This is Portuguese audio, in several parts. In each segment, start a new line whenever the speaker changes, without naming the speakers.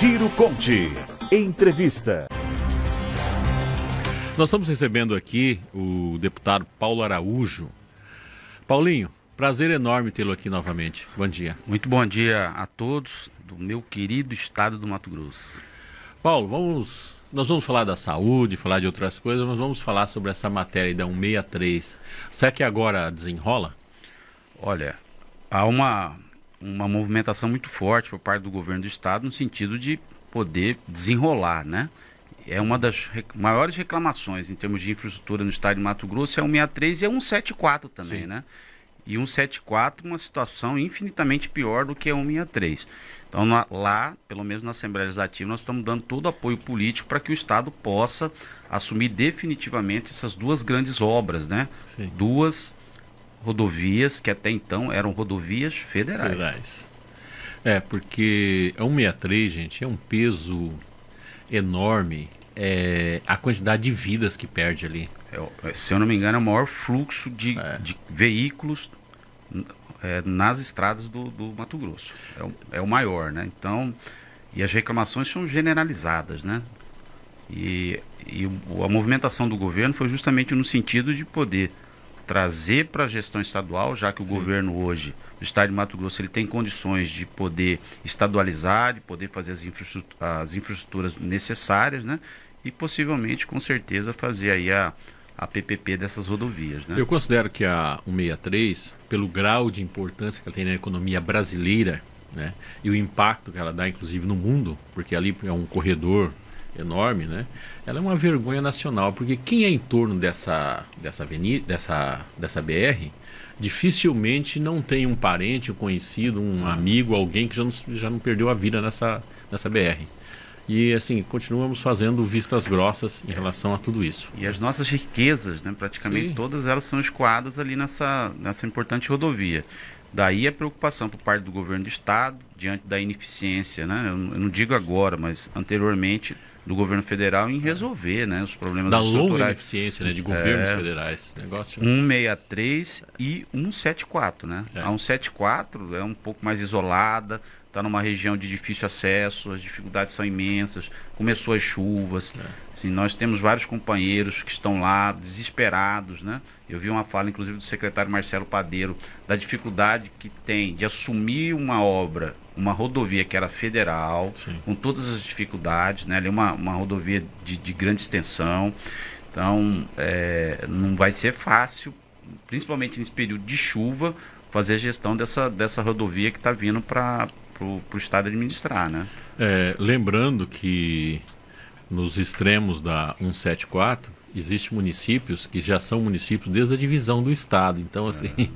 Ciro Conte. Entrevista.
Nós estamos recebendo aqui o deputado Paulo Araújo. Paulinho, prazer enorme tê-lo aqui novamente. Bom dia.
Muito bom dia a todos do meu querido estado do Mato Grosso.
Paulo, nós vamos falar da saúde, falar de outras coisas, mas vamos falar sobre essa matéria da 163. Será que agora desenrola?
Olha, há uma movimentação muito forte por parte do governo do estado no sentido de poder desenrolar, né? É uma das maiores reclamações em termos de infraestrutura no estado de Mato Grosso, é a 163 e a 174 também, sim, né? E 174 uma situação infinitamente pior do que a 163. Então lá, pelo menos na Assembleia Legislativa, nós estamos dando todo o apoio político para que o estado possa assumir definitivamente essas duas grandes obras, né? Sim. Duas rodovias que até então eram rodovias federais.
Porque a 163, gente, é um peso enorme, a quantidade de vidas que perde ali.
Se eu não me engano, é o maior fluxo de veículos nas estradas do Mato Grosso. É o maior, né? Então, e as reclamações são generalizadas, né? E a movimentação do governo foi justamente no sentido de poder trazer para a gestão estadual, já que o governo hoje, do estado de Mato Grosso, ele tem condições de poder estadualizar, de poder fazer as infraestruturas necessárias, né? E possivelmente, com certeza, fazer aí a PPP dessas rodovias, né?
Eu considero que a 163, pelo grau de importância que ela tem na economia brasileira, né? E o impacto que ela dá, inclusive, no mundo, porque ali é um corredor enorme, né? Ela é uma vergonha nacional, porque quem é em torno dessa avenida, dessa BR, dificilmente não tem um parente, um conhecido, um amigo, alguém que já não perdeu a vida nessa BR. E assim, continuamos fazendo vistas grossas em relação a tudo isso.
E as nossas riquezas, né, praticamente todas elas são escoadas ali nessa importante rodovia. Daí a preocupação por parte do governo do estado, diante da ineficiência, né? Eu não digo agora, mas anteriormente, do governo federal em resolver, né, os problemas
da longa ineficiência, né, de governos federais.
163 e 174, né? A 174 é um pouco mais isolada, está numa região de difícil acesso, as dificuldades são imensas, começou as chuvas, assim, nós temos vários companheiros que estão lá desesperados, né? Eu vi uma fala, inclusive, do secretário Marcelo Padeiro, da dificuldade que tem de assumir uma obra, uma rodovia que era federal, com todas as dificuldades, né? Ali uma rodovia de grande extensão, então não vai ser fácil, principalmente nesse período de chuva, fazer a gestão dessa rodovia que está vindo para o estado administrar, né?
Lembrando que nos extremos da 174 existem municípios que já são municípios desde a divisão do estado, então assim,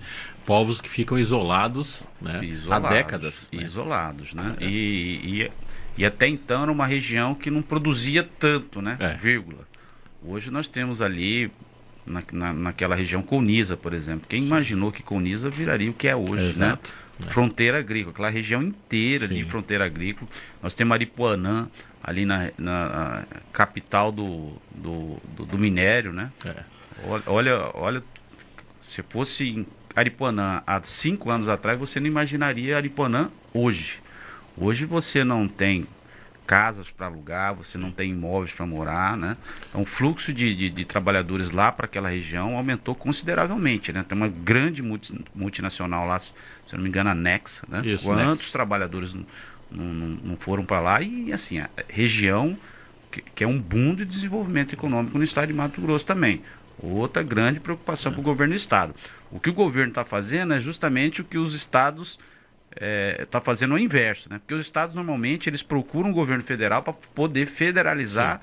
povos que ficam isolados, né, há décadas.
Isolados, né? E até então era uma região que não produzia tanto, né? Vírgula. Hoje nós temos ali naquela região Colniza, por exemplo. Quem imaginou que Colniza viraria o que é hoje, né? Fronteira agrícola, aquela região inteira de fronteira agrícola. Nós temos Aripuanã, ali na capital do minério, né? Olha, se fosse em Aripuanã há 5 anos atrás, você não imaginaria Aripuanã hoje. Hoje você não tem casas para alugar, você não tem imóveis para morar, né? Então o fluxo de trabalhadores lá para aquela região aumentou consideravelmente, né? Tem uma grande multinacional lá, se eu não me engano, a Nexa, né? Quantos trabalhadores não foram para lá? E assim, a região que é um boom de desenvolvimento econômico no estado de Mato Grosso também. Outra grande preocupação para o governo do estado. O que o governo está fazendo é justamente o que os estados está fazendo o inverso, né? Porque os estados normalmente eles procuram o governo federal para poder federalizar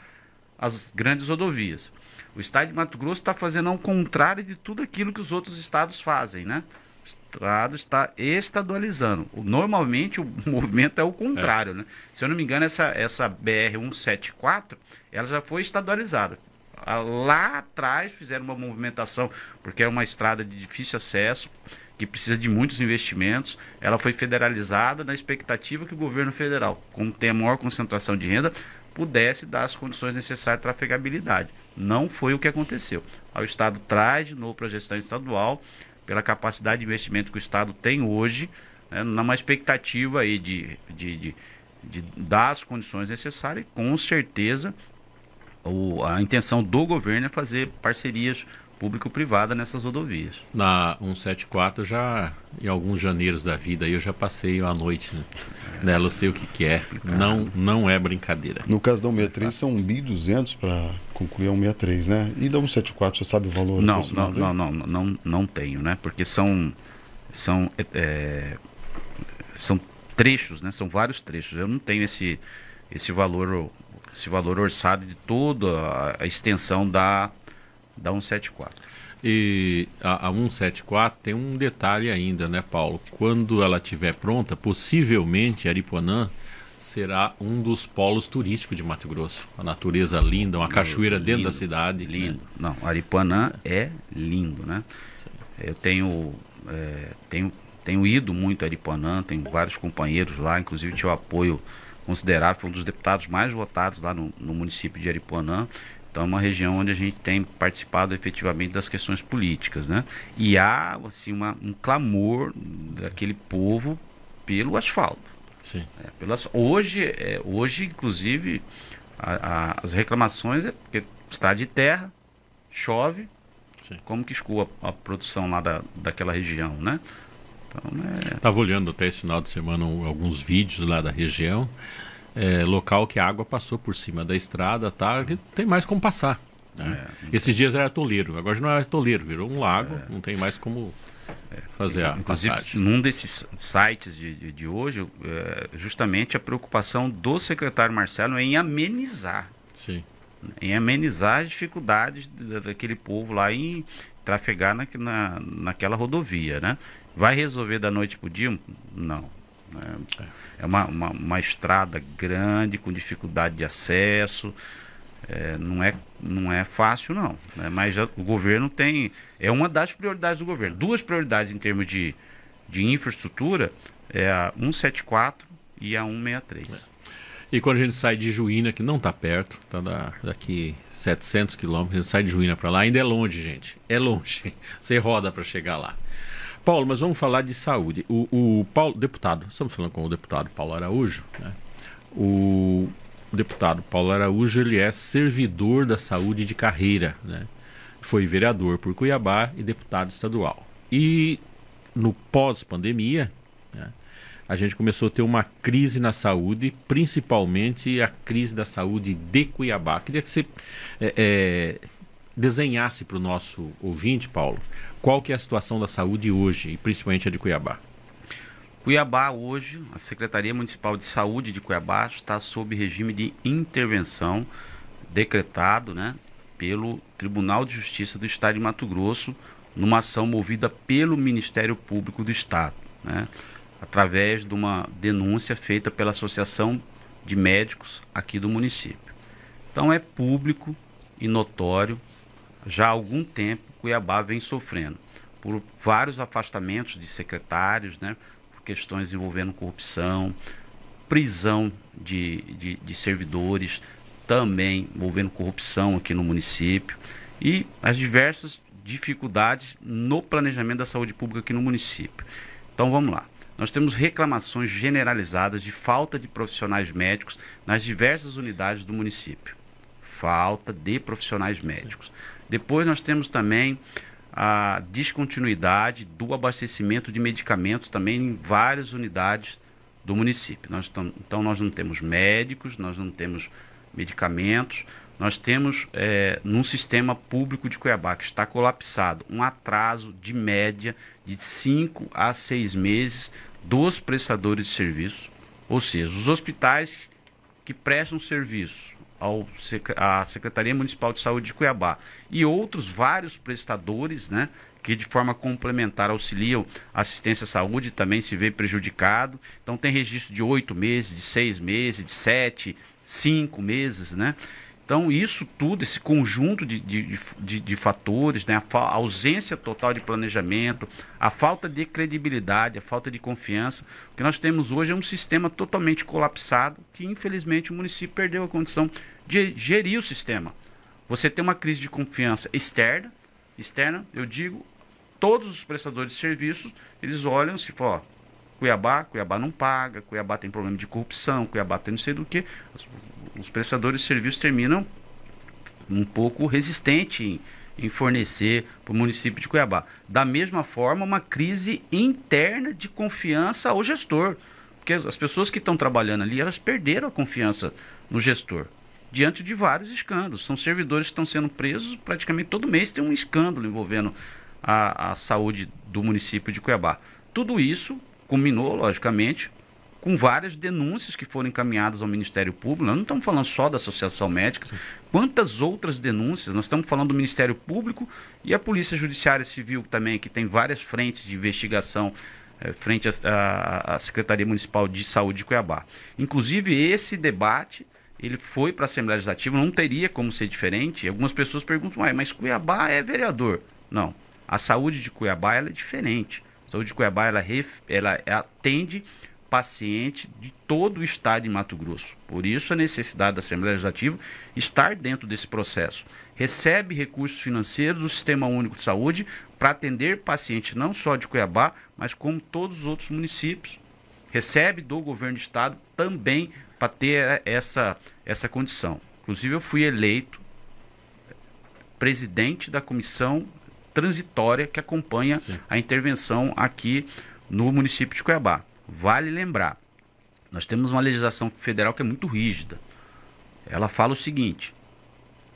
as grandes rodovias. O estado de Mato Grosso está fazendo ao contrário de tudo aquilo que os outros estados fazem, né? O estado está estadualizando. Normalmente o movimento é o contrário, né? Se eu não me engano, essa BR-174, ela já foi estadualizada. Lá atrás fizeram uma movimentação, porque é uma estrada de difícil acesso, que precisa de muitos investimentos. Ela foi federalizada na expectativa que o governo federal, como tem a maior concentração de renda, pudesse dar as condições necessárias de trafegabilidade. Não foi o que aconteceu. O Estado traz de novo para a gestão estadual, pela capacidade de investimento que o Estado tem hoje, né, numa expectativa aí de de dar as condições necessárias, e com certeza a intenção do governo é fazer parcerias público-privada nessas rodovias.
Na 174 já, em alguns janeiros da vida, eu já passei a noite, né? Nela eu sei o que é. Não é brincadeira.
No caso da 163 são 1.200 para concluir a 163, né? E da 174, você sabe o valor?
Não tenho, né? Porque são trechos, né? São vários trechos. Eu não tenho esse valor orçado de toda a extensão da 174.
E a 174 tem um detalhe ainda, né, Paulo? Quando ela estiver pronta, possivelmente Aripuanã será um dos polos turísticos de Mato Grosso. A natureza linda, uma cachoeira lindo, dentro da cidade.
Lindo. Né? Não, Aripuanã é lindo, né? Sim. Eu tenho ido muito a Aripuanã, tenho vários companheiros lá, inclusive tive um apoio considerável, foi um dos deputados mais votados lá no município de Aripuanã. Então é uma região onde a gente tem participado efetivamente das questões políticas, né? E há assim, um clamor daquele povo pelo asfalto.
Sim.
Hoje, inclusive, as reclamações é porque está de terra, chove, sim, como que escoa a produção lá daquela região, né? Então,
Estava olhando até esse final de semana alguns vídeos lá da região. Local que a água passou por cima da estrada, tá? Tem mais como passar, né? Esses dias era toleiro, agora já não é toleiro, virou um lago, não tem mais como fazer a passagem.
Num desses sites de hoje, justamente a preocupação do secretário Marcelo é em amenizar.
Sim.
Em amenizar as dificuldades daquele povo lá em trafegar naquela rodovia, né? Vai resolver da noite para o dia? Não. É uma estrada grande, com dificuldade de acesso, não é fácil não, né? Mas o governo é uma das prioridades do governo. Duas prioridades em termos de infraestrutura é a 174 e a 163.
E quando a gente sai de Juína, que não está perto, está daqui 700 quilômetros, a gente sai de Juína para lá, ainda é longe, gente, é longe, você roda para chegar lá. Paulo, mas vamos falar de saúde. O Paulo, deputado, estamos falando com o deputado Paulo Araújo, né? O deputado Paulo Araújo, ele é servidor da saúde de carreira, né? Foi vereador por Cuiabá e deputado estadual. E no pós-pandemia, né, a gente começou a ter uma crise na saúde, principalmente a crise da saúde de Cuiabá. Queria que você desenhasse para o nosso ouvinte, Paulo, qual que é a situação da saúde hoje, e principalmente a de Cuiabá.
Cuiabá hoje, a Secretaria Municipal de Saúde de Cuiabá está sob regime de intervenção decretado, né, pelo Tribunal de Justiça do Estado de Mato Grosso, numa ação movida pelo Ministério Público do Estado, né, através de uma denúncia feita pela Associação de Médicos aqui do município. Então é público e notório. Já há algum tempo, Cuiabá vem sofrendo por vários afastamentos de secretários, né, por questões envolvendo corrupção, prisão de servidores, também envolvendo corrupção aqui no município, e as diversas dificuldades no planejamento da saúde pública aqui no município. Então vamos lá. Nós temos reclamações generalizadas de falta de profissionais médicos nas diversas unidades do município. Falta de profissionais médicos. Depois nós temos também a descontinuidade do abastecimento de medicamentos também em várias unidades do município. Então nós não temos médicos, nós não temos medicamentos, nós temos num sistema público de Cuiabá que está colapsado, um atraso de média de 5 a 6 meses dos prestadores de serviço, ou seja, os hospitais que prestam serviço à Secretaria Municipal de Saúde de Cuiabá e outros vários prestadores, né, que de forma complementar auxiliam a assistência à saúde, também se vê prejudicado. Então tem registro de 8 meses, de 6 meses, de 7, 5 meses, né? Então isso tudo, esse conjunto de fatores, né, a ausência total de planejamento, a falta de credibilidade, a falta de confiança, o que nós temos hoje é um sistema totalmente colapsado que infelizmente o município perdeu a condição de gerir o sistema. Você tem uma crise de confiança externa, eu digo, todos os prestadores de serviços, eles olham e falam, Cuiabá, Cuiabá não paga, Cuiabá tem problema de corrupção, Cuiabá tem não sei do que. Os prestadores de serviços terminam um pouco resistente em fornecer para o município de Cuiabá. Da mesma forma, uma crise interna de confiança ao gestor. Porque as pessoas que estão trabalhando ali, elas perderam a confiança no gestor, diante de vários escândalos. São servidores que estão sendo presos, praticamente todo mês tem um escândalo envolvendo a saúde do município de Cuiabá. Tudo isso culminou, logicamente, com várias denúncias que foram encaminhadas ao Ministério Público. Nós não estamos falando só da Associação Médica. Sim. Quantas outras denúncias? Nós estamos falando do Ministério Público e a Polícia Judiciária Civil também, que tem várias frentes de investigação frente à Secretaria Municipal de Saúde de Cuiabá. Inclusive, esse debate ele foi para a Assembleia Legislativa, não teria como ser diferente. E algumas pessoas perguntam, mas Cuiabá é vereador. Não, a saúde de Cuiabá ela é diferente. A saúde de Cuiabá ela atende paciente de todo o estado de Mato Grosso. Por isso a necessidade da Assembleia Legislativa estar dentro desse processo. Recebe recursos financeiros do Sistema Único de Saúde para atender pacientes não só de Cuiabá, mas como todos os outros municípios. Recebe do governo do estado também para ter essa condição. Inclusive eu fui eleito presidente da comissão transitória que acompanha Sim. a intervenção aqui no município de Cuiabá. Vale lembrar, nós temos uma legislação federal que é muito rígida. Ela fala o seguinte: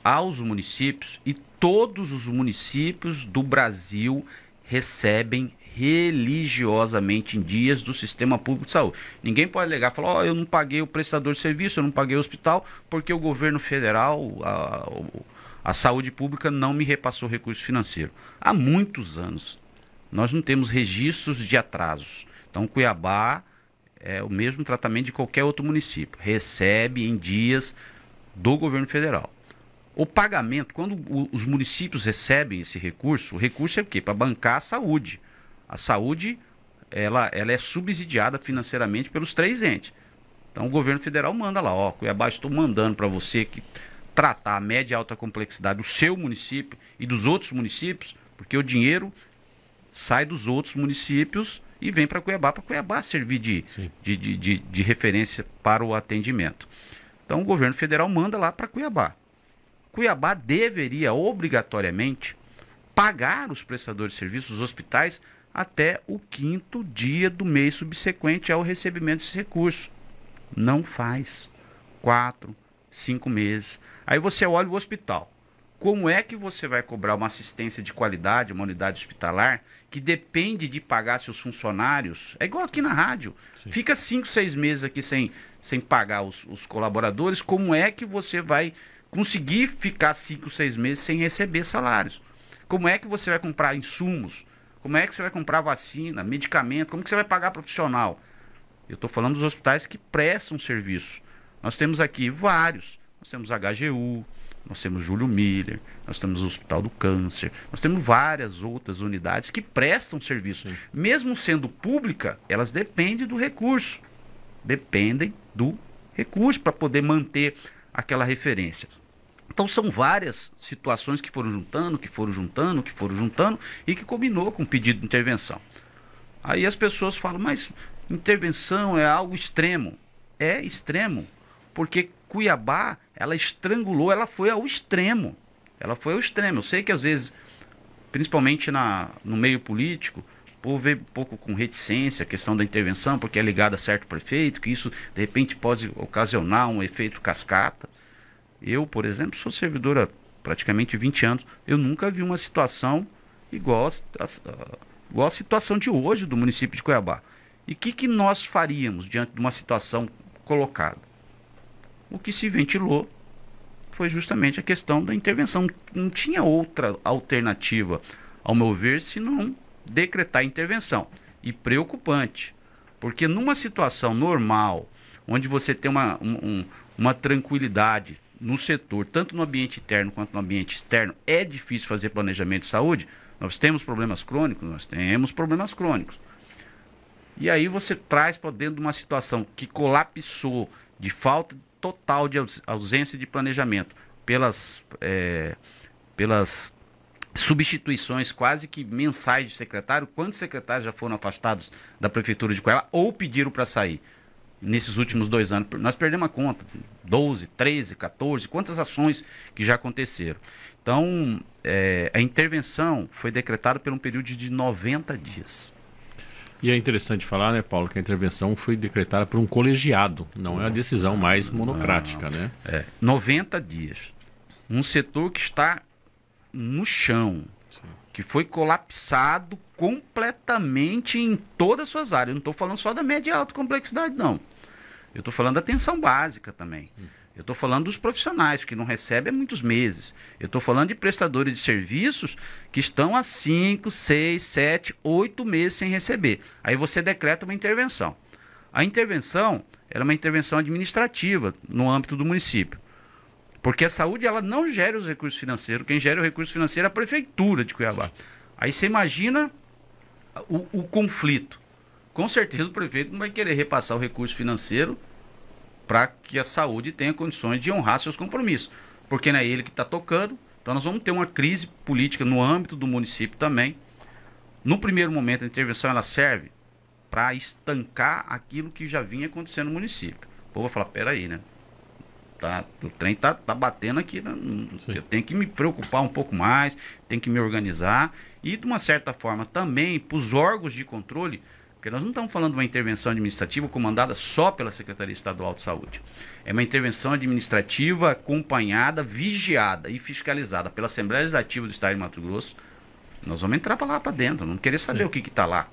aos municípios, e todos os municípios do Brasil recebem religiosamente em dias do Sistema Público de Saúde. Ninguém pode alegar, falar, eu não paguei o prestador de serviço, eu não paguei o hospital, porque o governo federal, a saúde pública não me repassou recurso financeiro. Há muitos anos nós não temos registros de atrasos. Então, Cuiabá é o mesmo tratamento de qualquer outro município. Recebe em dias do governo federal. O pagamento, quando os municípios recebem esse recurso, o recurso é o quê? Para bancar a saúde. A saúde, ela é subsidiada financeiramente pelos 3 entes. Então, o governo federal manda lá, Cuiabá, estou mandando para você que tratar a média e alta complexidade do seu município e dos outros municípios, porque o dinheiro sai dos outros municípios e vem para Cuiabá servir de referência para o atendimento. Então o governo federal manda lá para Cuiabá. Cuiabá deveria obrigatoriamente pagar os prestadores de serviços, os hospitais, até o 5º dia do mês subsequente ao recebimento desse recurso. Não faz. 4, 5 meses. Aí você olha o hospital. Como é que você vai cobrar uma assistência de qualidade, uma unidade hospitalar, que depende de pagar seus funcionários? É igual aqui na rádio. Sim. Fica 5, 6 meses aqui sem pagar os colaboradores. Como é que você vai conseguir ficar 5, 6 meses sem receber salários? Como é que você vai comprar insumos? Como é que você vai comprar vacina, medicamento? Como que você vai pagar profissional? Eu estou falando dos hospitais que prestam serviço. Nós temos aqui vários. Nós temos HGU, nós temos Júlio Miller, nós temos o Hospital do Câncer, nós temos várias outras unidades que prestam serviço. Sim. Mesmo sendo pública, elas dependem do recurso. Dependem do recurso para poder manter aquela referência. Então são várias situações que foram juntando e que combinou com o pedido de intervenção. Aí as pessoas falam, mas intervenção é algo extremo. É extremo, porque Cuiabá, ela estrangulou, ela foi ao extremo. Ela foi ao extremo. Eu sei que às vezes, principalmente no meio político, o povo vê um pouco com reticência a questão da intervenção, porque é ligada a certo prefeito, que isso de repente pode ocasionar um efeito cascata. Eu, por exemplo, sou servidor há praticamente 20 anos. Eu nunca vi uma situação igual a situação de hoje do município de Cuiabá. E o que nós faríamos diante de uma situação colocada? O que se ventilou foi justamente a questão da intervenção. Não tinha outra alternativa, ao meu ver, senão decretar intervenção. E preocupante, porque numa situação normal, onde você tem uma tranquilidade no setor, tanto no ambiente interno quanto no ambiente externo, é difícil fazer planejamento de saúde. Nós temos problemas crônicos. E aí você traz para dentro de uma situação que colapsou de falta total de ausência de planejamento pelas substituições quase que mensais de secretário. Quantos secretários já foram afastados da Prefeitura de Cuiabá ou pediram para sair nesses últimos 2 anos? Nós perdemos a conta, 12, 13, 14, quantas ações que já aconteceram. Então, a intervenção foi decretada por um período de 90 dias.
E é interessante falar, né, Paulo, que a intervenção foi decretada por um colegiado, não é a decisão mais monocrática, né?
90 dias. Um setor que está no chão, sim, que foi colapsado completamente em todas as suas áreas. Eu não estou falando só da média e alta complexidade, não. Eu estou falando da atenção básica também. Eu estou falando dos profissionais que não recebem há muitos meses. Eu estou falando de prestadores de serviços que estão há 5, 6, 7, 8 meses sem receber. Aí você decreta uma intervenção. A intervenção era uma intervenção administrativa no âmbito do município. Porque a saúde, ela não gera os recursos financeiros. Quem gera o recurso financeiro é a Prefeitura de Cuiabá. Aí você imagina o conflito. Com certeza o prefeito não vai querer repassar o recurso financeiro para que a saúde tenha condições de honrar seus compromissos. Porque não é ele que está tocando. Então nós vamos ter uma crise política no âmbito do município também. No primeiro momento, a intervenção ela serve para estancar aquilo que já vinha acontecendo no município. O povo vai falar, peraí, né? O trem tá batendo aqui, né? Eu tenho que me preocupar um pouco mais, tenho que me organizar. E de uma certa forma também para os órgãos de controle, porque nós não estamos falando de uma intervenção administrativa comandada só pela Secretaria Estadual de Saúde. É uma intervenção administrativa acompanhada, vigiada e fiscalizada pela Assembleia Legislativa do Estado de Mato Grosso. Nós vamos entrar lá para dentro, não querer saber o que está lá.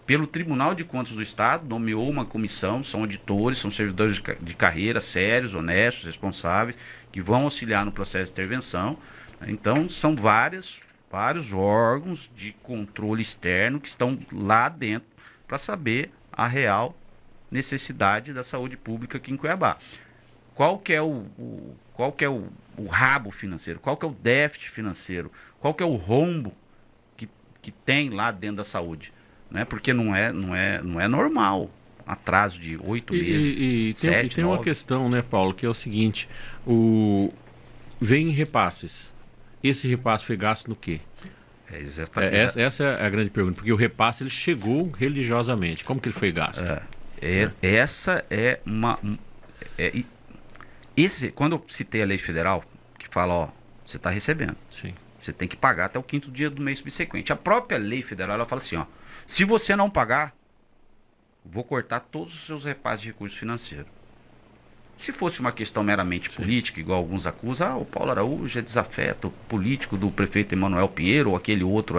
Pelo Tribunal de Contas do Estado, nomeou uma comissão, são auditores, são servidores de carreira sérios, honestos, responsáveis, que vão auxiliar no processo de intervenção. Então, são vários órgãos de controle externo que estão lá dentro para saber a real necessidade da saúde pública aqui em Cuiabá. Qual que é o rabo financeiro? Qual que é o déficit financeiro? Qual que é o rombo que tem lá dentro da saúde? Né? Porque não é normal atraso de 8 meses, 7,
e tem uma questão, né, Paulo, que é o seguinte, vem repasses. Esse repasse foi gasto no quê? Essa é a grande pergunta, porque o repasse ele chegou religiosamente. Como que ele foi gasto?
Essa é uma... quando eu citei a lei federal, que fala, você está recebendo.
Sim.
Você tem que pagar até o 5º dia do mês subsequente. A própria lei federal, ela fala assim, se você não pagar, vou cortar todos os seus repasses de recurso financeiro. Se fosse uma questão meramente política, igual alguns acusam, o Paulo Araújo é desafeto político do prefeito Emanuel Pinheiro, ou aquele outro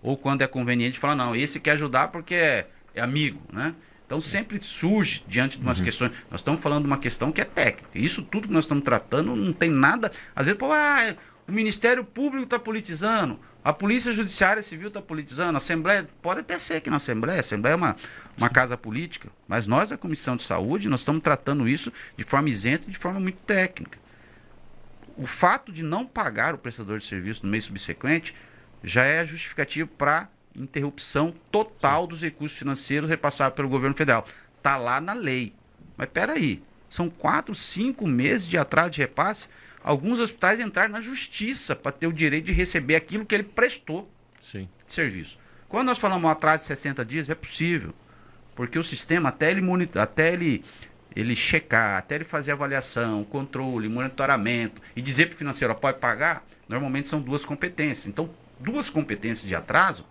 ou quando é conveniente, fala, não, esse quer ajudar porque é amigo, né? Então sempre surge diante de umas questões, nós estamos falando de uma questão que é técnica, isso tudo que nós estamos tratando não tem nada, às vezes, o Ministério Público está politizando, a Polícia Judiciária Civil está politizando, a Assembleia, pode até ser que na Assembleia é uma casa política, mas nós da Comissão de Saúde, nós estamos tratando isso de forma isenta e de forma muito técnica. O fato de não pagar o prestador de serviço no mês subsequente já é justificativo para interrupção total dos recursos financeiros repassados pelo governo federal. Está lá na lei. Mas espera aí, são 4, 5 meses de atraso de repasse. Alguns hospitais entraram na justiça para ter o direito de receber aquilo que ele prestou de serviço. Quando nós falamos atraso de 60 dias, é possível. Porque o sistema, até ele checar, até ele fazer avaliação, controle, monitoramento e dizer para o financeiro, pode pagar, normalmente são 2 competências. Então, 2 competências de atraso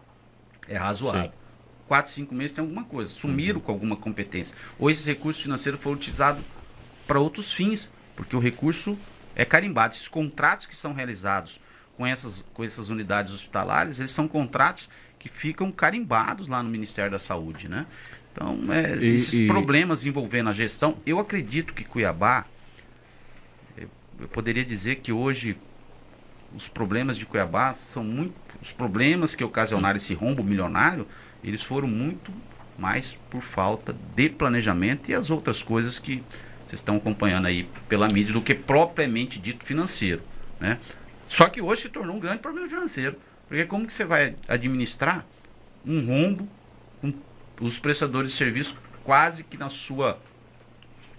é razoável. 4, 5 meses tem alguma coisa. Sumiram com alguma competência. Ou esses recursos financeiros foram utilizados para outros fins, porque o recurso é carimbado. Esses contratos que são realizados com essas unidades hospitalares, eles são contratos que ficam carimbados lá no Ministério da Saúde, né? Então, esses problemas envolvendo a gestão, eu acredito que Cuiabá, eu poderia dizer que hoje os problemas de Cuiabá são muito, os problemas que ocasionaram esse rombo milionário, eles foram muito mais por falta de planejamento e as outras coisas que vocês estão acompanhando aí pela mídia do que propriamente dito financeiro, né? Só que hoje se tornou um grande problema financeiro, porque como que você vai administrar um rombo com os prestadores de serviço quase que na sua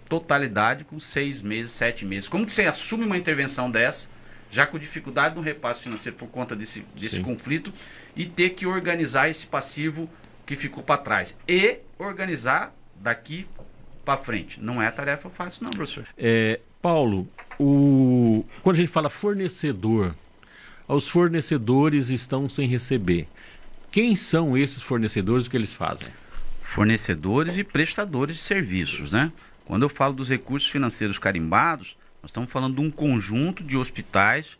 totalidade com 6 meses, 7 meses? Como que você assume uma intervenção dessa já com dificuldade no repasse financeiro por conta desse conflito, e ter que organizar esse passivo que ficou para trás. E organizar daqui para frente. Não é tarefa fácil não, professor.
Paulo, quando a gente fala fornecedor, os fornecedores estão sem receber. Quem são esses fornecedores e o que eles fazem?
Fornecedores e prestadores de serviços, né? Quando eu falo dos recursos financeiros carimbados, nós estamos falando de um conjunto de hospitais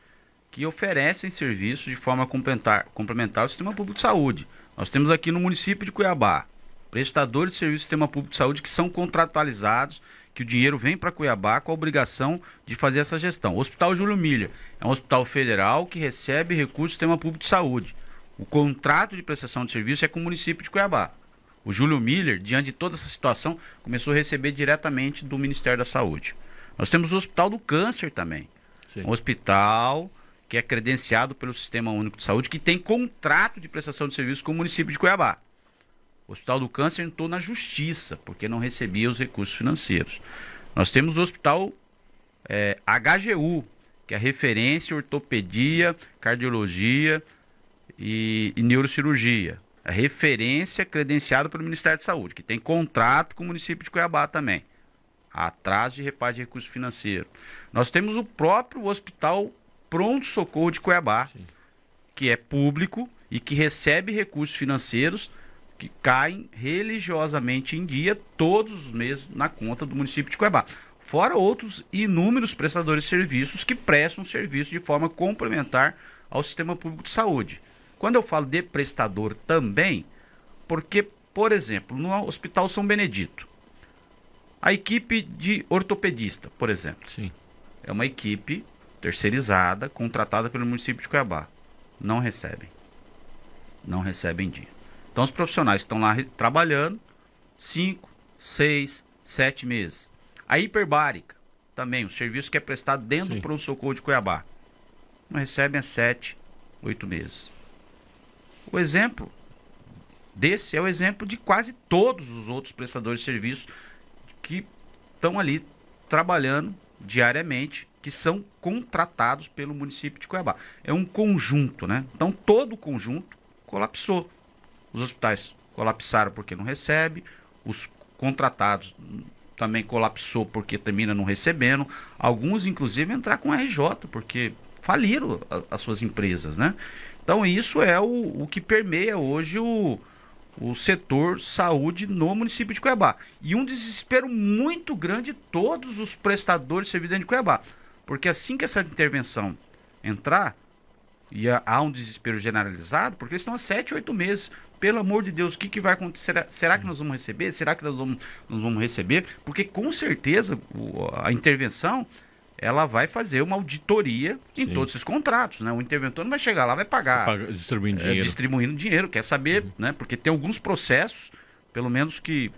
que oferecem serviços de forma complementar ao sistema público de saúde. Nós temos aqui no município de Cuiabá prestadores de serviços do sistema público de saúde que são contratualizados, que o dinheiro vem para Cuiabá com a obrigação de fazer essa gestão. O Hospital Júlio Miller é um hospital federal que recebe recursos do sistema público de saúde. O contrato de prestação de serviço é com o município de Cuiabá. O Júlio Miller, diante de toda essa situação, começou a receber diretamente do Ministério da Saúde. Nós temos o Hospital do Câncer também.
Sim.
Um hospital que é credenciado pelo Sistema Único de Saúde, que tem contrato de prestação de serviço com o município de Cuiabá. O Hospital do Câncer entrou na justiça, porque não recebia os recursos financeiros. Nós temos o Hospital HGU, que é referência em ortopedia, cardiologia e neurocirurgia. É referência credenciada pelo Ministério da Saúde, que tem contrato com o município de Cuiabá também. Atraso de repasse de recurso financeiro. Nós temos o próprio Hospital Pronto Socorro de Cuiabá, sim, que é público e que recebe recursos financeiros que caem religiosamente em dia todos os meses na conta do município de Cuiabá. Fora outros inúmeros prestadores de serviços que prestam serviço de forma complementar ao sistema público de saúde. Quando eu falo de prestador também, porque, por exemplo, no Hospital São Benedito, a equipe de ortopedista, por exemplo,
sim,
é uma equipe terceirizada, contratada pelo município de Cuiabá. Não recebem. Não recebem dia. Então os profissionais estão lá trabalhando 5, 6, 7 meses. A hiperbárica, também, o serviço que é prestado dentro do pronto-socorro de Cuiabá, não recebem há 7, 8 meses. O exemplo desse é o exemplo de quase todos os outros prestadores de serviços que estão ali trabalhando diariamente, que são contratados pelo município de Cuiabá. É um conjunto, né? Então todo o conjunto colapsou. Os hospitais colapsaram porque não recebe, os contratados também colapsou porque termina não recebendo, alguns inclusive entrar com RJ, porque faliram as suas empresas, né? Então isso é o que permeia hoje o setor saúde no município de Cuiabá. E um desespero muito grande de todos os prestadores de serviço dentro de Cuiabá. Porque assim que essa intervenção entrar, e há um desespero generalizado, porque eles estão há 7, 8 meses. Pelo amor de Deus, o que vai acontecer? Será que nós vamos receber? Será que nós vamos receber? Porque com certeza a intervenção ela vai fazer uma auditoria em todos esses contratos, né? O interventor não vai chegar lá, vai pagar distribuindo dinheiro, quer saber, né? Porque tem alguns processos, pelo menos que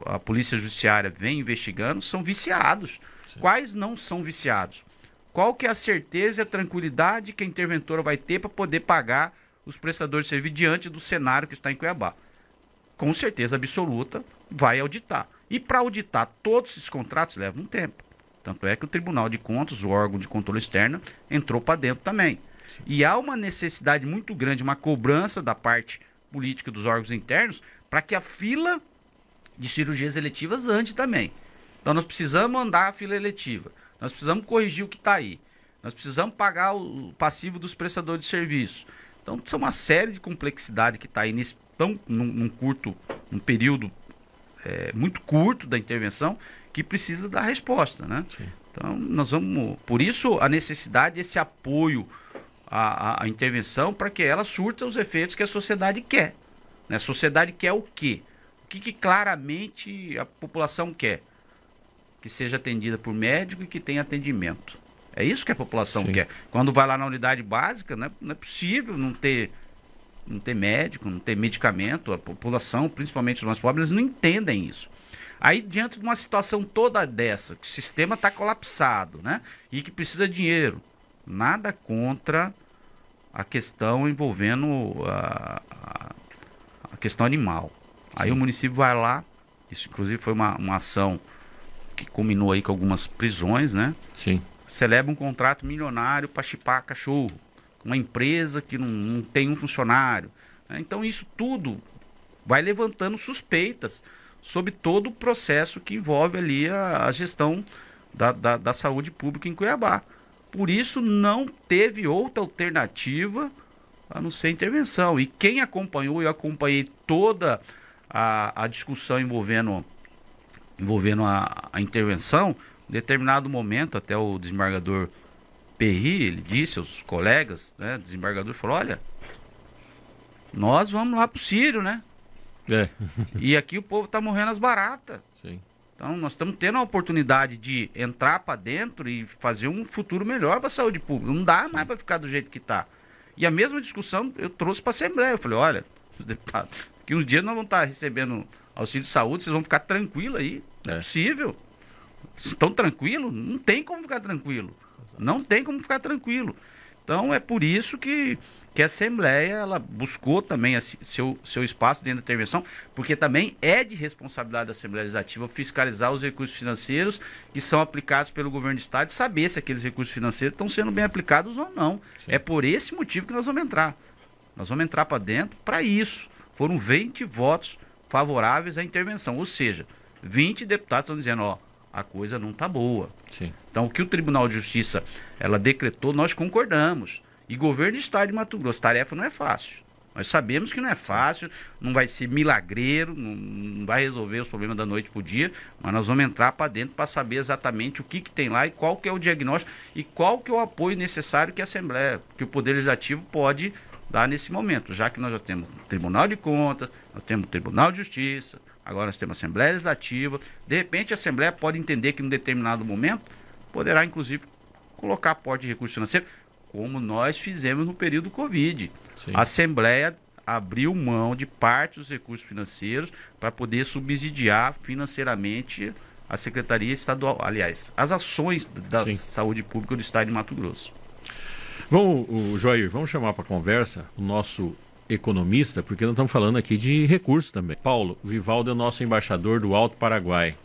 a polícia judiciária vem investigando, são viciados. Sim. Quais não são viciados? Qual que é a certeza e a tranquilidade que a interventora vai ter para poder pagar os prestadores de serviço diante do cenário que está em Cuiabá? Com certeza absoluta vai auditar. E para auditar todos esses contratos leva um tempo. Tanto é que o Tribunal de Contas, o órgão de controle externo, entrou para dentro também. Sim. E há uma necessidade muito grande, uma cobrança da parte política dos órgãos internos para que a fila de cirurgias eletivas ande também. Então nós precisamos andar a fila eletiva. Nós precisamos corrigir o que está aí. Nós precisamos pagar o passivo dos prestadores de serviço. Então, são uma série de complexidade que está aí num período muito curto da intervenção, que precisa dar resposta, né? Sim. Então, nós vamos... Por isso, a necessidade desse apoio à intervenção, para que ela surta os efeitos que a sociedade quer. Né? A sociedade quer o quê? O que claramente a população quer? Que seja atendida por médico e que tenha atendimento. É isso que a população quer. Quando vai lá na unidade básica, não é possível não ter médico, não ter medicamento. A população, principalmente os mais pobres, não entendem isso. Aí, diante de uma situação toda dessa, que o sistema está colapsado, né? E que precisa de dinheiro, nada contra a questão envolvendo a questão animal. Aí o município vai lá, isso inclusive foi uma ação que culminou aí com algumas prisões, né?
Sim.
celebra um contrato milionário para chipar cachorro, uma empresa que não tem um funcionário. Então isso tudo vai levantando suspeitas sobre todo o processo que envolve ali a gestão da saúde pública em Cuiabá. Por isso não teve outra alternativa a não ser intervenção. E quem acompanhou, eu acompanhei toda a discussão envolvendo a intervenção, em determinado momento, até o desembargador Perry, ele disse aos colegas, né, o desembargador falou, olha, nós vamos lá pro Sírio, né? E aqui o povo tá morrendo às baratas.
Sim.
Então nós estamos tendo a oportunidade de entrar para dentro e fazer um futuro melhor para a saúde pública. Não dá mais para ficar do jeito que está. E a mesma discussão eu trouxe para a Assembleia. Eu falei, olha, os deputados, que uns dias nós vamos estar recebendo auxílio de saúde, vocês vão ficar tranquilos aí. Não é possível. Estão tranquilos? Não tem como ficar tranquilo. Não tem como ficar tranquilo. Então é por isso que a Assembleia ela buscou também seu espaço dentro da intervenção, porque também é de responsabilidade da Assembleia Legislativa fiscalizar os recursos financeiros que são aplicados pelo governo do Estado e saber se aqueles recursos financeiros estão sendo bem aplicados ou não. Sim. É por esse motivo que nós vamos entrar. Nós vamos entrar para dentro para isso. Foram 20 votos favoráveis à intervenção, ou seja, 20 deputados estão dizendo, ó, a coisa não está boa.
Sim.
Então, o que o Tribunal de Justiça ela decretou, nós concordamos. E governo do Estado de Mato Grosso, tarefa não é fácil. Nós sabemos que não é fácil, não vai ser milagreiro, não vai resolver os problemas da noite para o dia, mas nós vamos entrar para dentro para saber exatamente o que tem lá e qual que é o diagnóstico e qual que é o apoio necessário que a Assembleia, que o Poder Legislativo pode dar nesse momento, já que nós já temos o Tribunal de Contas, nós temos o Tribunal de Justiça, agora nós temos a Assembleia Legislativa. De repente a Assembleia pode entender que em um determinado momento poderá inclusive colocar aporte de recurso financeiro, como nós fizemos no período Covid. Sim. A Assembleia abriu mão de parte dos recursos financeiros para poder subsidiar financeiramente a Secretaria Estadual, aliás, as ações da saúde pública do Estado de Mato Grosso.
Joir, vamos chamar para conversa o nosso economista, porque nós estamos falando aqui de recursos também. Paulo Vivaldo é o nosso embaixador do Alto Paraguai.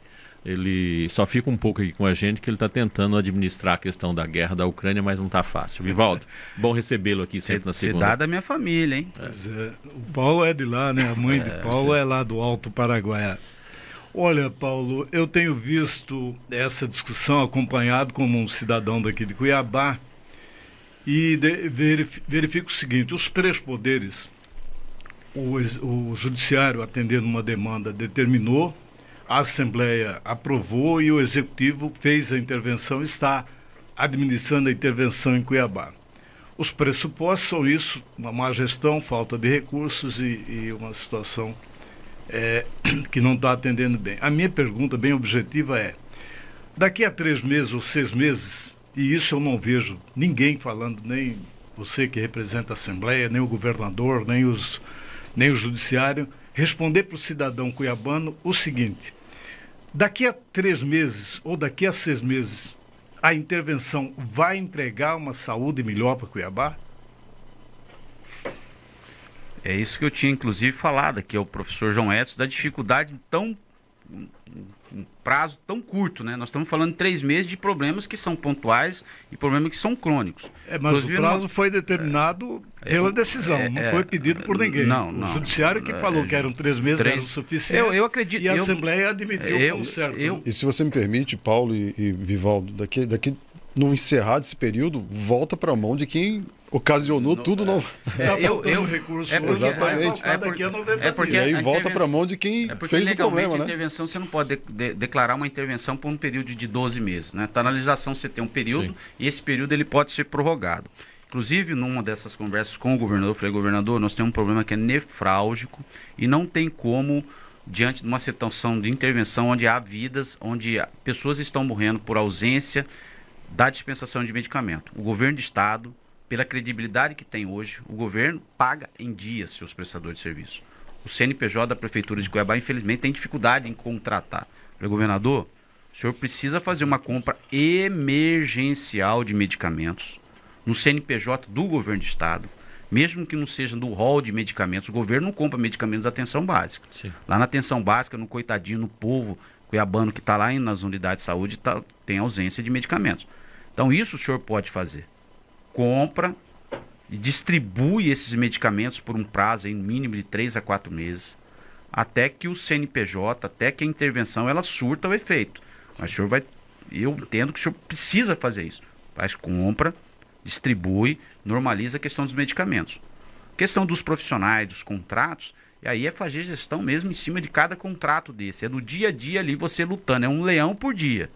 Ele só fica um pouco aqui com a gente que ele está tentando administrar a questão da guerra da Ucrânia, mas não está fácil. Vivaldo, bom recebê-lo aqui sempre na segunda.
Cidade da minha família, hein?
O Paulo é de lá, né? A mãe de Paulo é lá do Alto Paraguai. Olha, Paulo, eu tenho visto essa discussão acompanhado como um cidadão daqui de Cuiabá e verifico o seguinte, os três poderes, o Judiciário atendendo uma demanda determinou, a Assembleia aprovou e o Executivo fez a intervenção, está administrando a intervenção em Cuiabá. Os pressupostos são isso, uma má gestão, falta de recursos e uma situação que não está atendendo bem. A minha pergunta bem objetiva é, daqui a 3 meses ou 6 meses, e isso eu não vejo ninguém falando, nem você que representa a Assembleia, nem o governador, nem o Judiciário, responder para o cidadão cuiabano o seguinte, daqui a 3 meses ou daqui a 6 meses, a intervenção vai entregar uma saúde melhor para Cuiabá?
É isso que eu tinha inclusive falado aqui ao professor João Edson, da dificuldade um prazo tão curto, né? Nós estamos falando de 3 meses de problemas que são pontuais e problemas que são crônicos.
Mas inclusive, o prazo foi determinado pela decisão, não foi pedido por ninguém.
Não,
o Judiciário que falou que eram 3 meses, eram suficientes,
eu acredito,
e a Assembleia admitiu como certo.
E se você me permite, Paulo e Vivaldo, daqui no encerrar desse período, volta para a mão de quem ocasionou tudo não.
Recurso
exatamente.
Porque
e aí volta para a mão de quem fez o problema, né?
A intervenção você não pode declarar uma intervenção por um período de 12 meses, né? Tá na legislação, você tem um período e esse período ele pode ser prorrogado. Inclusive, numa dessas conversas com o governador, eu falei, governador, nós temos um problema que é nefrálgico e não tem como, diante de uma situação de intervenção onde há vidas, onde pessoas estão morrendo por ausência da dispensação de medicamento. O governo do Estado, pela credibilidade que tem hoje, o governo paga em dias seus prestadores de serviço. O CNPJ da Prefeitura de Cuiabá, infelizmente, tem dificuldade em contratar. Eu falei, governador, o senhor precisa fazer uma compra emergencial de medicamentos no CNPJ do governo do Estado, mesmo que não seja do rol de medicamentos. O governo não compra medicamentos da atenção básica. Sim. Lá na atenção básica, no coitadinho, no povo cuiabano que está lá nas unidades de saúde, tem ausência de medicamentos. Então isso o senhor pode fazer. Compra e distribui esses medicamentos por um prazo aí, mínimo de 3 a 4 meses, até que o CNPJ, até que a intervenção ela surta o efeito. Mas o senhor vai, eu entendo que o senhor precisa fazer isso. Faz compra, distribui, normaliza a questão dos medicamentos. Questão dos profissionais, dos contratos, e aí é fazer gestão mesmo em cima de cada contrato desse. É no dia a dia ali você lutando, é um leão por dia.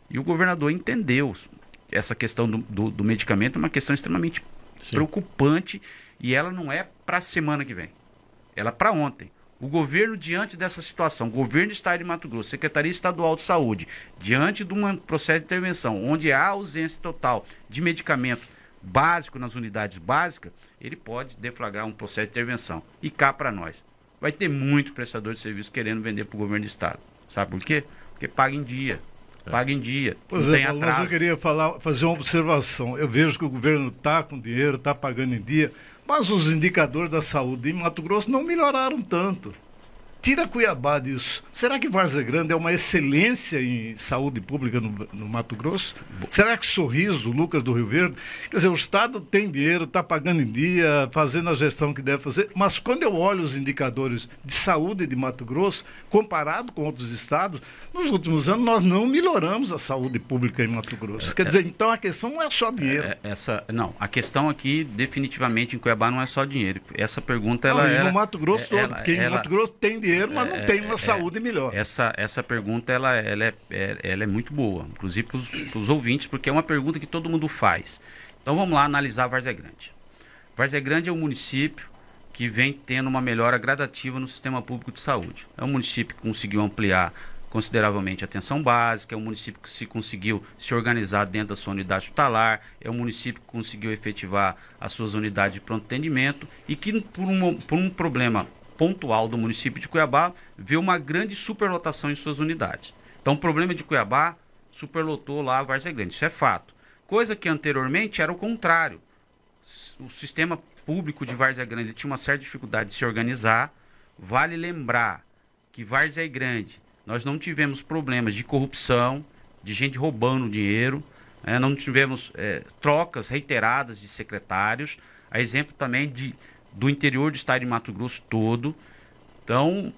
E o governador entendeu essa questão do medicamento, é uma questão extremamente preocupante, e ela não é para a semana que vem, ela é para ontem. O governo, diante dessa situação, governo do Estado de Mato Grosso, Secretaria Estadual de Saúde, diante de um processo de intervenção, onde há ausência total de medicamento básico nas unidades básicas, ele pode deflagrar um processo de intervenção. E cá para nós, vai ter muito prestador de serviço querendo vender para o governo do Estado. Sabe por quê? Porque paga em dia. Paga em dia.
Pois é, mas eu queria fazer uma observação. Eu vejo que o governo está com dinheiro, está pagando em dia, mas os indicadores da saúde em Mato Grosso não melhoraram tanto. Tira Cuiabá disso. Será que Várzea Grande é uma excelência em saúde pública no Mato Grosso? Será que Sorriso, Lucas do Rio Verde? Quer dizer, o Estado tem dinheiro, está pagando em dia, fazendo a gestão que deve fazer, mas quando eu olho os indicadores de saúde de Mato Grosso, comparado com outros estados, nos últimos anos nós não melhoramos a saúde pública em Mato Grosso. Quer dizer, então a questão não é só dinheiro.
Não, a questão aqui, definitivamente, em Cuiabá não é só dinheiro. Essa pergunta,
no Mato Grosso, porque em Mato Grosso tem dinheiro, mas não tem uma saúde melhor.
Essa pergunta ela é muito boa, inclusive para os ouvintes, porque é uma pergunta que todo mundo faz. Então vamos lá analisar Várzea Grande. Várzea Grande é um município que vem tendo uma melhora gradativa no sistema público de saúde. É um município que conseguiu ampliar consideravelmente a atenção básica, é um município que conseguiu se organizar dentro da sua unidade hospitalar, é um município que conseguiu efetivar as suas unidades de pronto atendimento e que por um problema pontual do município de Cuiabá, vê uma grande superlotação em suas unidades. Então, o problema de Cuiabá superlotou lá a Várzea Grande. Isso é fato. Coisa que anteriormente era o contrário. O sistema público de Várzea Grande tinha uma certa dificuldade de se organizar. Vale lembrar que Várzea Grande, nós não tivemos problemas de corrupção, de gente roubando dinheiro, não tivemos trocas reiteradas de secretários, a exemplo também do interior do estado de Mato Grosso todo. Então,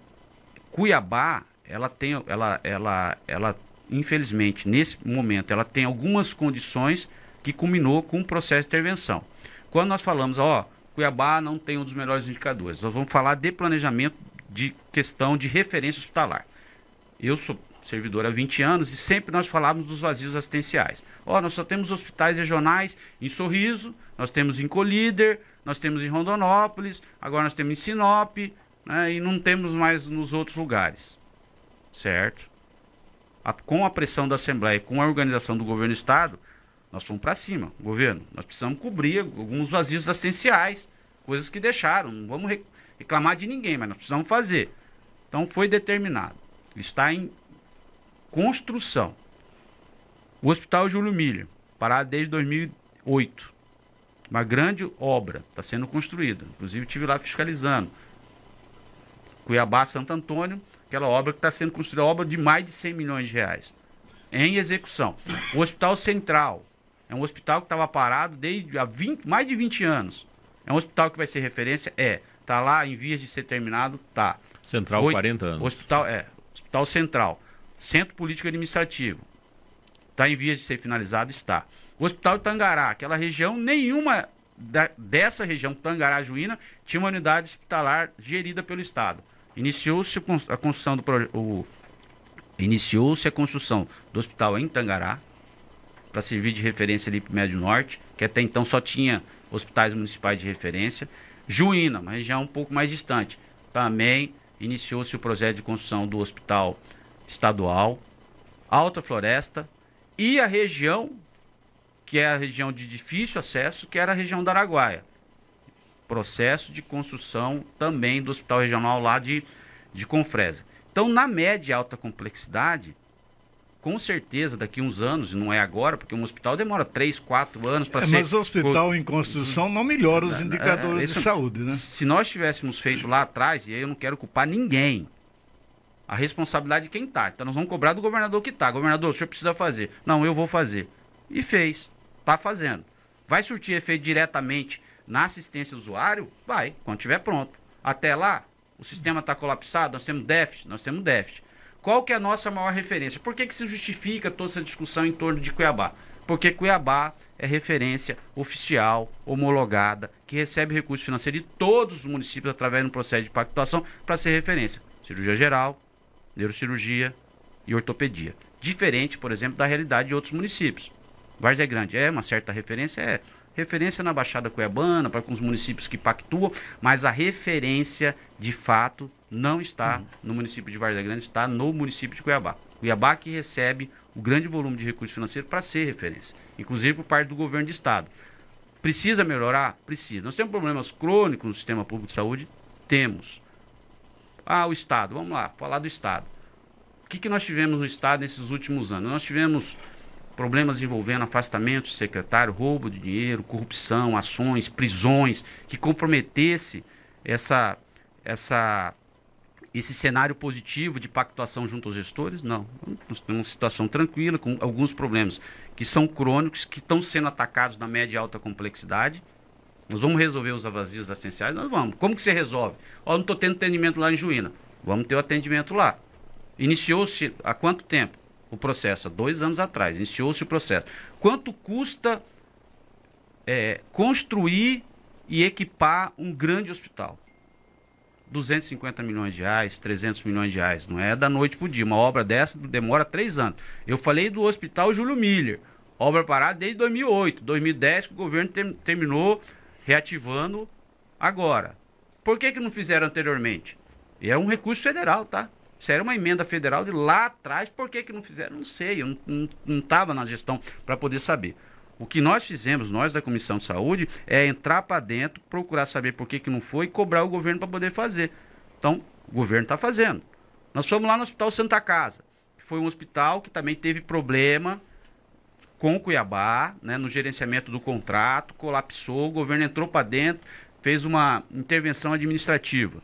Cuiabá, ela infelizmente, nesse momento, ela tem algumas condições que culminou com o processo de intervenção. Quando nós falamos, Cuiabá não tem um dos melhores indicadores, nós vamos falar de planejamento de questão de referência hospitalar. Eu sou servidor há 20 anos e sempre nós falávamos dos vazios assistenciais. Nós só temos hospitais regionais em Sorriso, nós temos em Colíder, nós temos em Rondonópolis, agora nós temos em Sinop, né, e não temos mais nos outros lugares. Certo? Com a pressão da Assembleia, com a organização do governo do Estado, nós fomos para cima. Governo, nós precisamos cobrir alguns vazios assistenciais, coisas que deixaram. Não vamos reclamar de ninguém, mas nós precisamos fazer. Então foi determinado. Está em construção. O Hospital Júlio Miller, parado desde 2008. Uma grande obra está sendo construída. Inclusive, estive lá fiscalizando. Cuiabá, Santo Antônio, aquela obra que está sendo construída, obra de mais de 100 milhões de reais. Em execução. O Hospital Central é um hospital que estava parado desde mais de 20 anos. É um hospital que vai ser referência? Está lá em vias de ser terminado? Está.
Central, 40 anos.
Hospital Central. Centro Político Administrativo. Está em vias de ser finalizado? Está. O Hospital de Tangará, aquela região, nenhuma dessa região, Tangará-Juína, tinha uma unidade hospitalar gerida pelo Estado. Iniciou-se a construção do hospital em Tangará, para servir de referência ali para o Médio Norte, que até então só tinha hospitais municipais de referência. Juína, uma região um pouco mais distante, também iniciou-se o projeto de construção do hospital estadual. Alta Floresta e a região, que é a região de difícil acesso, que era a região da Araguaia. Processo de construção também do hospital regional lá de Confresa. Então, na média e alta complexidade, com certeza, daqui a uns anos, e não é agora, porque um hospital demora 3, 4 anos para ser...
Mas o hospital em construção não melhora os indicadores de saúde, né?
Se nós tivéssemos feito lá atrás, e aí eu não quero culpar ninguém, a responsabilidade de quem está. Então, nós vamos cobrar do governador que está. Governador, o senhor precisa fazer. Não, eu vou fazer. e fez. Está fazendo. Vai surtir efeito diretamente na assistência ao usuário? Vai, quando estiver pronto. Até lá, o sistema está colapsado, nós temos déficit. Qual que é a nossa maior referência? Por que se justifica toda essa discussão em torno de Cuiabá? Porque Cuiabá é referência oficial, homologada, que recebe recurso financeiro de todos os municípios através de um processo de pactuação para ser referência. Cirurgia geral, neurocirurgia e ortopedia. Diferente, por exemplo, da realidade de outros municípios. Várzea Grande é uma certa referência? É. Referência na Baixada Cuiabana, para com os municípios que pactuam, mas a referência, de fato, não está no município de Várzea Grande, está no município de Cuiabá. Cuiabá que recebe o grande volume de recurso financeiro para ser referência, inclusive por parte do governo de estado. Precisa melhorar? Precisa. Nós temos problemas crônicos no sistema público de saúde? Temos. O estado, vamos lá, falar do estado. O que nós tivemos no estado nesses últimos anos? Nós tivemos problemas envolvendo afastamento de secretário, roubo de dinheiro, corrupção, ações, prisões, que comprometesse esse cenário positivo de pactuação junto aos gestores? Não. Nós temos uma situação tranquila, com alguns problemas que são crônicos, que estão sendo atacados na média e alta complexidade. Nós vamos resolver os vazios assistenciais? Nós vamos. Como que você resolve? Não estou tendo atendimento lá em Juína. Vamos ter o atendimento lá. Iniciou-se há quanto tempo o processo? Há 2 anos atrás. Iniciou-se o processo. Quanto custa construir e equipar um grande hospital? 250 milhões de reais, 300 milhões de reais. Não é da noite para o dia. Uma obra dessa demora 3 anos. Eu falei do Hospital Júlio Miller. Obra parada desde 2008. 2010 que o governo terminou reativando agora. Por que não fizeram anteriormente? É um recurso federal, tá? Isso era uma emenda federal de lá atrás. Por que não fizeram? Não sei. Eu não estava na gestão para poder saber. O que nós fizemos, nós da Comissão de Saúde, é entrar para dentro, procurar saber por que não foi e cobrar o governo para poder fazer. Então, o governo está fazendo. Nós fomos lá no Hospital Santa Casa, que foi um hospital que também teve problema com Cuiabá, né, no gerenciamento do contrato, colapsou, o governo entrou para dentro, fez uma intervenção administrativa.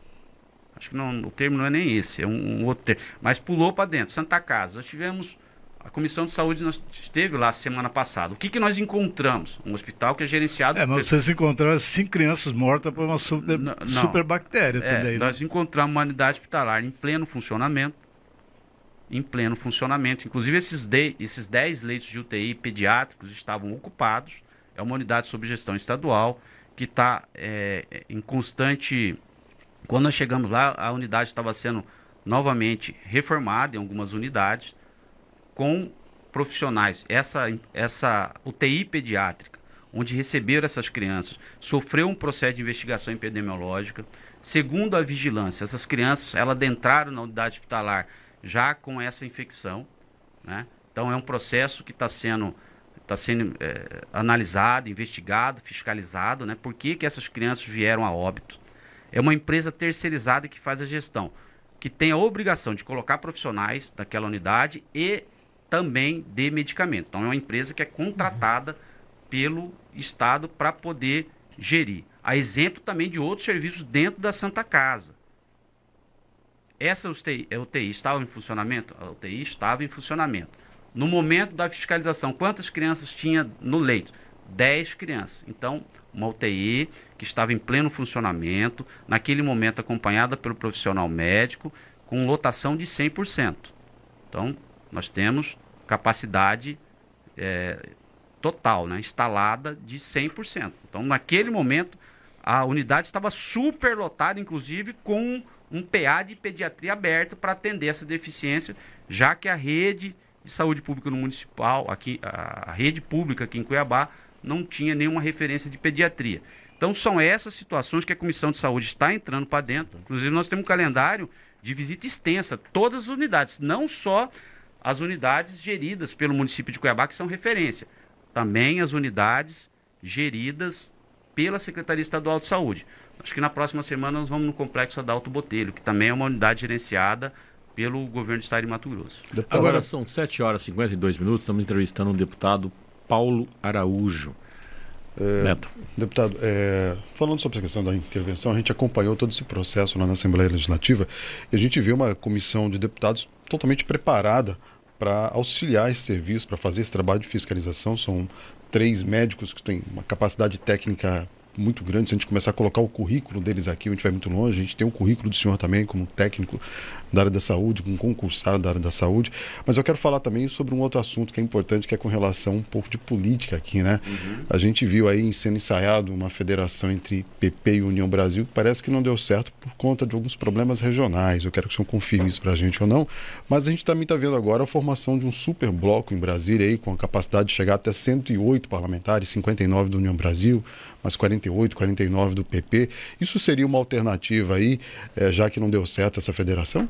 Acho que não, o termo não é nem esse, é um outro termo. Mas pulou para dentro, Santa Casa. Nós tivemos... A Comissão de Saúde esteve lá semana passada. O que nós encontramos? Um hospital que é gerenciado...
mas vocês encontraram 5 crianças mortas por uma superbactéria também.
Nós encontramos uma unidade hospitalar em pleno funcionamento. Inclusive, esses 10 leitos de UTI pediátricos estavam ocupados. É uma unidade sob gestão estadual que está em constante... Quando nós chegamos lá, a unidade estava sendo novamente reformada em algumas unidades, com profissionais. Essa UTI pediátrica, onde receberam essas crianças, sofreu um processo de investigação epidemiológica. Segundo a vigilância, essas crianças, elas adentraram na unidade hospitalar já com essa infecção, né? Então é um processo que está sendo analisado, investigado, fiscalizado, né? Por que essas crianças vieram a óbito? É uma empresa terceirizada que faz a gestão, que tem a obrigação de colocar profissionais daquela unidade e também de medicamento. Então é uma empresa que é contratada pelo Estado para poder gerir. A exemplo também de outros serviços dentro da Santa Casa. Essa UTI estava em funcionamento? A UTI estava em funcionamento. No momento da fiscalização, quantas crianças tinha no leito? 10 crianças. Então, uma UTI que estava em pleno funcionamento, naquele momento acompanhada pelo profissional médico, com lotação de 100%. Então, nós temos capacidade total, né, instalada de 100%. Então, naquele momento, a unidade estava superlotada, inclusive com um PA de pediatria aberto para atender essa deficiência, já que a rede de saúde pública no municipal, a rede pública aqui em Cuiabá, não tinha nenhuma referência de pediatria. Então, são essas situações que a Comissão de Saúde está entrando para dentro. Inclusive, nós temos um calendário de visita extensa, todas as unidades, não só as unidades geridas pelo município de Cuiabá, que são referência, também as unidades geridas pela Secretaria Estadual de Saúde. Acho que na próxima semana nós vamos no Complexo Adalto Botelho, que também é uma unidade gerenciada pelo governo do estado de Mato Grosso.
Agora são 7h52, estamos entrevistando o deputado Paulo Araújo. Neto.
Deputado, falando sobre essa questão da intervenção, a gente acompanhou todo esse processo lá na Assembleia Legislativa e a gente viu uma comissão de deputados totalmente preparada para auxiliar esse serviço, para fazer esse trabalho de fiscalização. São 3 médicos que têm uma capacidade técnica muito grande. Se a gente começar a colocar o currículo deles aqui, a gente vai muito longe. A gente tem o currículo do senhor também como técnico da área da saúde, como concursado da área da saúde. Mas eu quero falar também sobre um outro assunto que é importante, que é com relação um pouco de política aqui, né? A gente viu aí sendo ensaiado uma federação entre PP e União Brasil, que parece que não deu certo por conta de alguns problemas regionais. Eu quero que o senhor confirme isso para a gente ou não. Mas a gente também está vendo agora a formação de um super bloco em Brasília aí, com a capacidade de chegar até 108 parlamentares, 59 da União Brasil, mas 48, 49 do PP. Isso seria uma alternativa aí, já que não deu certo essa federação?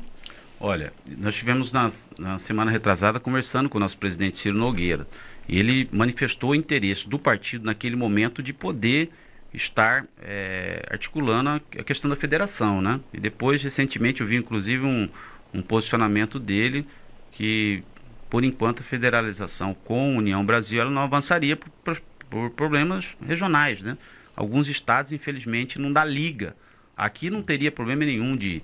Olha, nós tivemos na semana retrasada conversando com o nosso presidente Ciro Nogueira. E ele manifestou o interesse do partido naquele momento de poder estar articulando a questão da federação, né? E depois, recentemente, eu vi inclusive um posicionamento dele que, por enquanto, a federalização com a União Brasil ela não avançaria por problemas regionais, né? Alguns estados, infelizmente, não dá liga. Aqui não teria problema nenhum de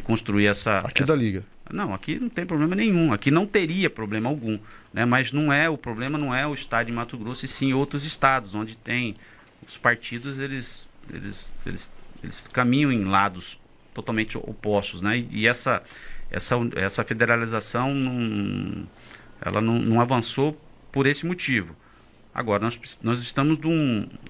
construir essa...
Aqui dá liga.
Não, aqui não tem problema nenhum. Aqui não teria problema algum, né? Mas o problema não é o estado de Mato Grosso, e sim outros estados, onde tem os partidos, eles caminham em lados totalmente opostos, né? E essa federalização ela não avançou por esse motivo. Agora, nós estamos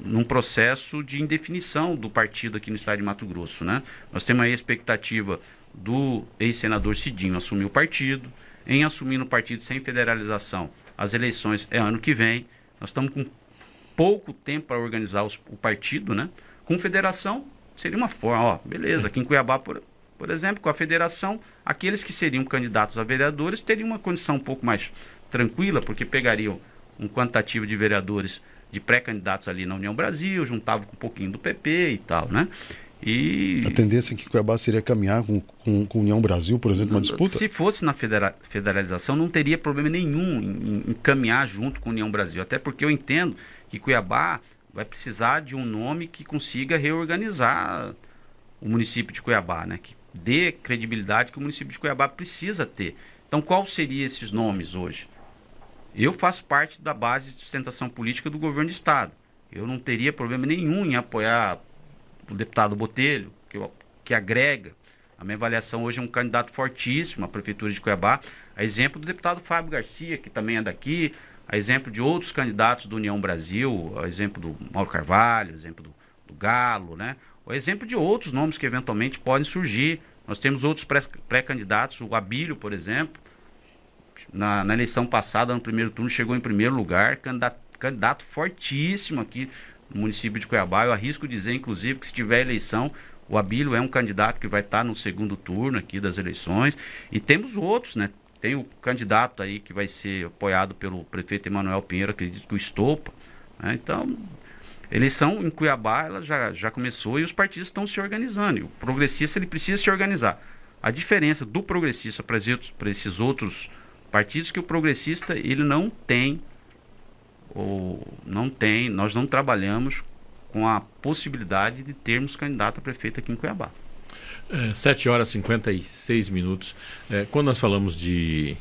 num processo de indefinição do partido aqui no estado de Mato Grosso, né? Nós temos aí a expectativa do ex-senador Cidinho assumir o partido. Em assumindo o partido sem federalização, as eleições é ano que vem. Nós estamos com pouco tempo para organizar o partido, né? Com federação, seria uma forma, beleza, aqui em Cuiabá, por exemplo, com a federação, aqueles que seriam candidatos a vereadores teriam uma condição um pouco mais tranquila, porque pegariam um quantitativo de vereadores de pré-candidatos ali na União Brasil, juntava com um pouquinho do PP e tal, né? E
a tendência é que Cuiabá seria caminhar com União Brasil, por exemplo, uma disputa?
Se fosse na federalização, não teria problema nenhum em caminhar junto com União Brasil, até porque eu entendo que Cuiabá vai precisar de um nome que consiga reorganizar o município de Cuiabá, né? Que dê credibilidade que o município de Cuiabá precisa ter. Então, qual seriam esses nomes hoje? Eu faço parte da base de sustentação política do governo do estado. Eu não teria problema nenhum em apoiar o deputado Botelho, que agrega. A minha avaliação hoje é um candidato fortíssimo à prefeitura de Cuiabá, a exemplo do deputado Fábio Garcia, que também é daqui, a exemplo de outros candidatos do União Brasil, a exemplo do Mauro Carvalho, a exemplo do Galo, né? O exemplo de outros nomes que eventualmente podem surgir. Nós temos outros pré-candidatos, o Abílio, por exemplo, na eleição passada, no primeiro turno, chegou em primeiro lugar, candidato fortíssimo aqui no município de Cuiabá. Eu arrisco dizer, inclusive, que se tiver eleição, o Abílio é um candidato que vai estar no segundo turno aqui das eleições. E temos outros, né? Tem o candidato aí que vai ser apoiado pelo prefeito Emanuel Pinheiro, acredito que o Estopa, né? Então, eleição em Cuiabá ela já começou e os partidos estão se organizando. E o progressista ele precisa se organizar. A diferença do progressista para esses outros partidos, que o progressista ele não tem, nós não trabalhamos com a possibilidade de termos candidato a prefeito aqui em Cuiabá.
7 horas e 56 minutos. Quando nós falamos de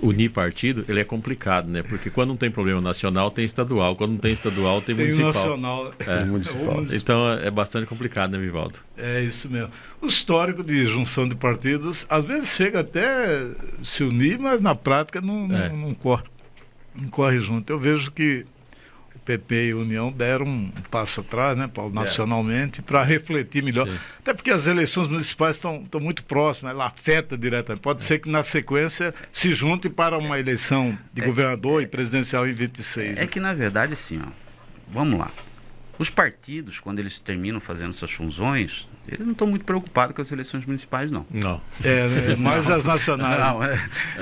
unir partido, ele é complicado, né? Porque quando não tem problema nacional, tem estadual. Quando não tem estadual, tem municipal.
Nacional.
Municipal.
Então é bastante complicado, né, Vivaldo?
É isso mesmo. O histórico de junção de partidos, às vezes chega até se unir, mas na prática não corre junto. Eu vejo que o PP e a União deram um passo atrás, né, Paulo, nacionalmente, para refletir melhor. Sim. Até porque as eleições municipais estão muito próximas, ela afeta diretamente. Pode ser que na sequência se junte para uma eleição de governador e presidencial em 26.
É que, na verdade, assim, vamos lá. Os partidos, quando eles terminam fazendo essas funções, eles não estão muito preocupados com as eleições municipais, não.
Não.
Mais as nacionais.
Não,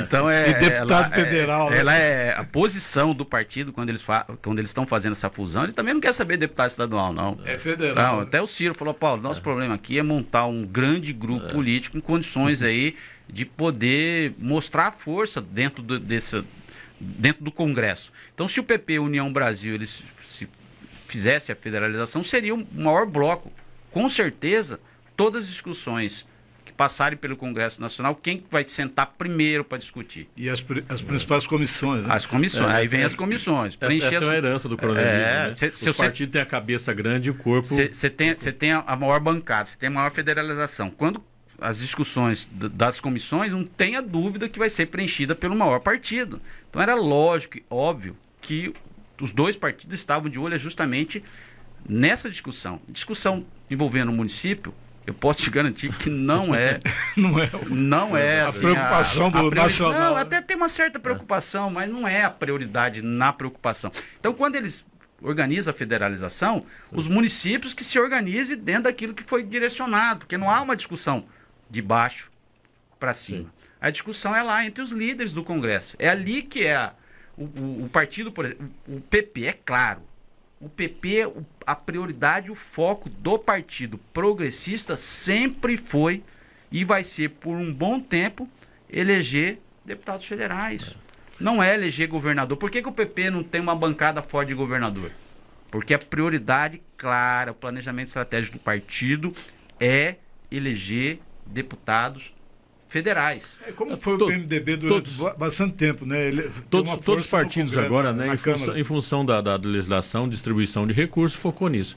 então
e deputado federal.
Ela é a posição do partido quando eles estão fazendo essa fusão. Eles também não querem saber de deputado estadual, não.
É federal.
Não, até o Ciro falou, Paulo, nosso problema aqui é montar um grande grupo político em condições aí de poder mostrar a força dentro do Congresso. Então, se o PP e a União Brasil, eles se fizesse a federalização, seria o maior bloco. Com certeza, todas as discussões que passarem pelo Congresso Nacional, quem vai sentar primeiro para discutir?
E as principais comissões, né?
As comissões, aí vem as comissões.
Essa é uma herança do coronelismo, né? Os partidos têm a cabeça grande e o corpo...
Você tem a maior bancada, você tem a maior federalização. Quando as discussões das comissões, não tenha dúvida que vai ser preenchida pelo maior partido. Então era lógico e óbvio que os dois partidos estavam de olho justamente nessa discussão. Discussão envolvendo o município, eu posso te garantir que não é
a
assim,
preocupação do nacional.
Não, até tem uma certa preocupação, mas não é a prioridade na preocupação. Então, quando eles organizam a federalização, os municípios que se organizem dentro daquilo que foi direcionado, porque não há uma discussão de baixo para cima. Sim. A discussão é lá entre os líderes do Congresso. É ali que é o partido, por exemplo, o PP, é claro. O PP, a prioridade, o foco do Partido Progressista sempre foi e vai ser por um bom tempo eleger deputados federais. Não é eleger governador. Por que o PP não tem uma bancada forte de governador? Porque a prioridade clara, o planejamento estratégico do partido é eleger deputados federais.
Como foi o PMDB durante bastante tempo, né?
Todos os partidos agora, né, em função da legislação, distribuição de recursos, focou nisso.